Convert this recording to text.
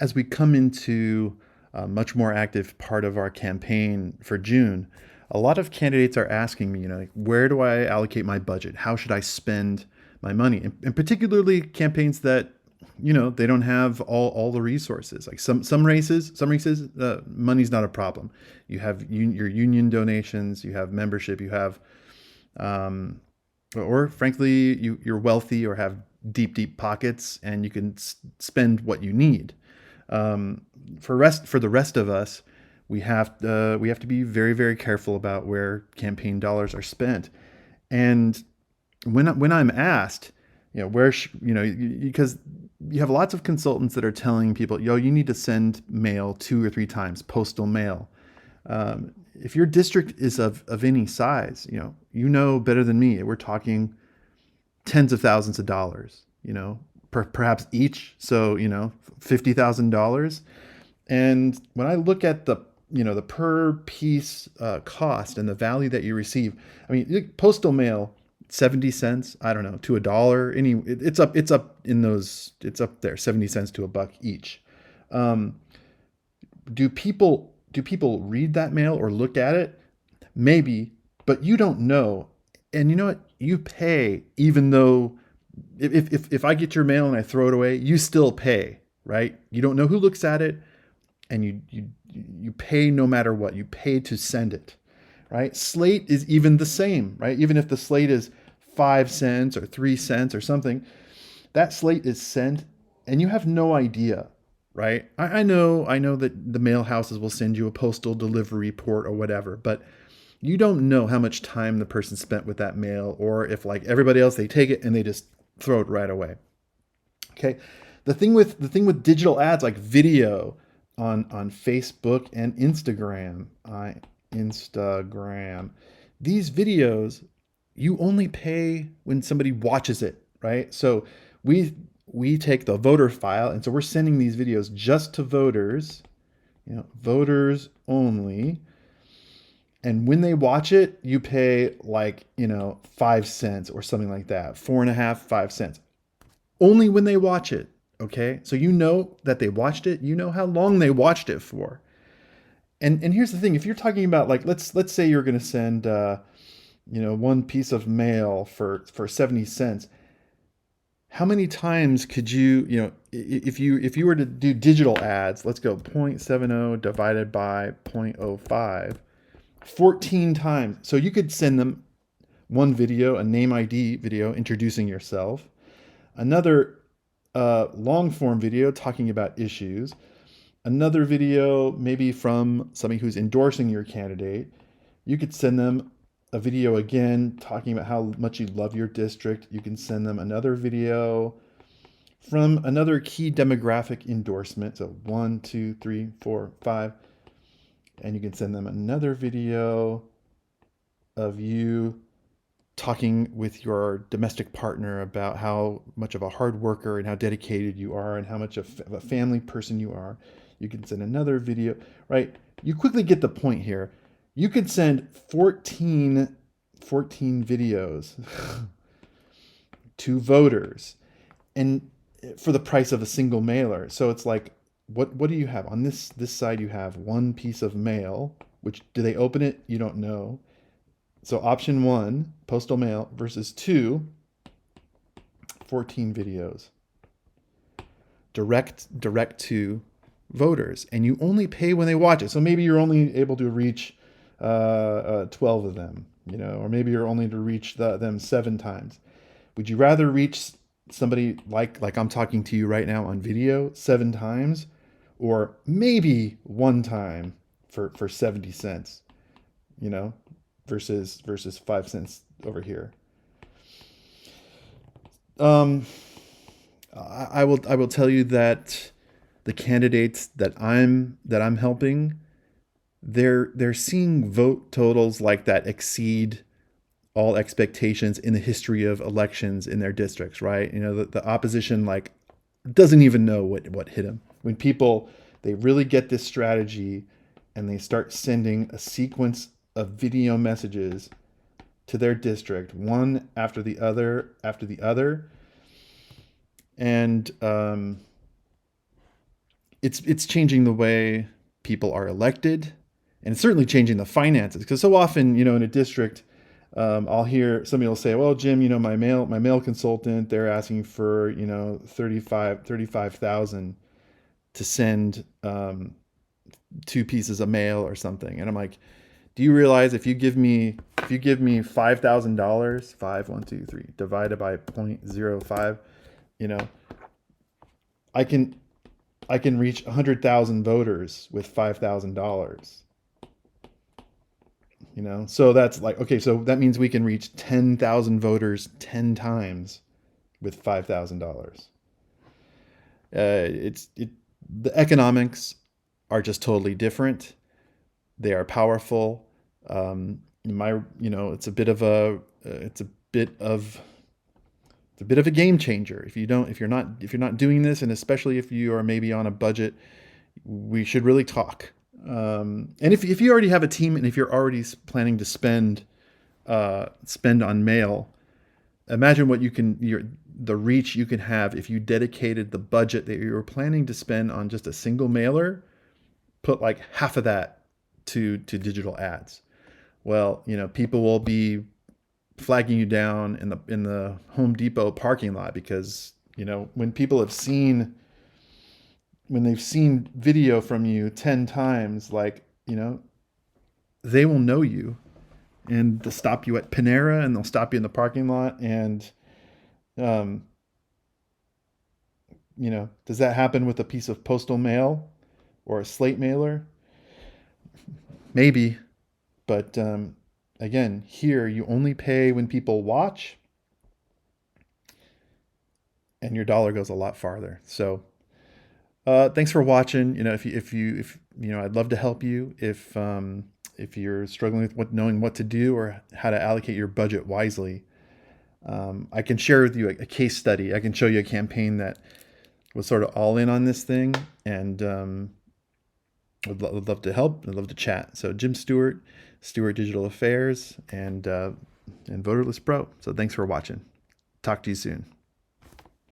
As we come into a much more active part of our campaign for June, a lot of candidates are asking me, like, where do I allocate my budget? How should I spend my money? And particularly campaigns that, they don't have all the resources. Like some races, money's not a problem. You have your union donations, you have membership, you have, um, or frankly, you're wealthy or have deep pockets, and you can spend what you need. Um, for the rest of us, we have to be very careful about where campaign dollars are spent. And when I'm asked, because you have lots of consultants that are telling people, yo, you need to send mail 2 or 3 times, postal mail. If your district is of any size, you know better than me. We're talking tens of thousands of dollars, perhaps each. So, $50,000. And when I look at the per piece cost and the value that you receive, I mean, postal mail, 70 cents, I don't know, to a dollar, it's up in those, it's up there, 70 cents to a buck each. Um, do people read that mail or look at it? Maybe, but you don't know. And you know what? You pay even though if I get your mail and I throw it away, you still pay, right? You don't know who looks at it, and you pay no matter what. You pay to send it, right? Slate is even the same, right? Even if the slate is 5 cents or 3 cents or something, that slate is sent, and you have no idea, right? I know that the mail houses will send you a postal delivery report or whatever, but you don't know how much time the person spent with that mail, or if, like everybody else, they take it and they just throw it right away. Okay. The thing with digital ads, like video on Facebook and Instagram, these videos, you only pay when somebody watches it, right? So we we take the voter file, and so we're sending these videos just to voters, voters only. And when they watch it, you pay, like, 5 cents or something like that, four and a half, 5 cents, only when they watch it. Okay, so you know that they watched it. You know how long they watched it for. And here's the thing: if you're talking about, like, let's say you're going to send, one piece of mail for 70 cents. How many times could if you were to do digital ads? Let's go 0.70 divided by 0.05, 14 times. So you could send them one video, a name ID video introducing yourself, another long form video talking about issues, another video maybe from somebody who's endorsing your candidate. You could send them a video again talking about how much you love your district. You can send them another video from another key demographic endorsement. So one, two, three, four, five. And you can send them another video of you talking with your domestic partner about how much of a hard worker and how dedicated you are and how much of a family person you are. You can send another video, right? You quickly get the point here. You could send 14 videos to voters, and for the price of a single mailer. So it's like, what do you have on this side? You have one piece of mail, which, do they open it? You don't know. So option one, postal mail, versus two, 14 videos, direct to voters, and you only pay when they watch it. So maybe you're only able to reach 12 of them, or maybe you're only to reach them 7 times. Would you rather reach somebody like I'm talking to you right now on video 7 times, or maybe one time for 70 cents, you know, versus 5 cents over here? Um, I will tell you that the candidates that I'm helping, they're seeing vote totals like that exceed all expectations in the history of elections in their districts, right? The opposition, like, doesn't even know what hit them. When people, they really get this strategy, and they start sending a sequence of video messages to their district, one after the other. And it's changing the way people are elected, and it's certainly changing the finances. Because so often, in a district, I'll hear somebody will say, "Well, Jim, my mail consultant, they're asking for 35,000 to send 2 pieces of mail or something," and I'm like, "Do you realize if you give me $5,000, 5, 1, 2, 3, divided by 0.05, you know, I can I can reach 100,000 voters with $5,000. So that's like, okay, so that means we can reach 10,000 voters 10 times with $5,000. The economics are just totally different. They are powerful. It's a bit of a game changer. If you're not doing this, and especially if you are maybe on a budget, we should really talk. And if you already have a team, and if you're already planning to spend on mail, imagine the reach you can have if you dedicated the budget that you were planning to spend on just a single mailer, put like half of that to digital ads. Well, people will be flagging you down in the Home Depot parking lot, because when people have seen when they've seen video from you 10 times, like, they will know you, and they'll stop you at Panera, and they'll stop you in the parking lot. And um does that happen with a piece of postal mail or a slate mailer? Maybe. But again, here you only pay when people watch, and your dollar goes a lot farther. So thanks for watching. I'd love to help you if you're struggling with knowing what to do or how to allocate your budget wisely. I can share with you a case study. I can show you a campaign that was sort of all in on this thing, and would love to help. I'd love to chat. So Jim Stewart, Stewart Digital Affairs, and Voterless Pro. So thanks for watching. Talk to you soon.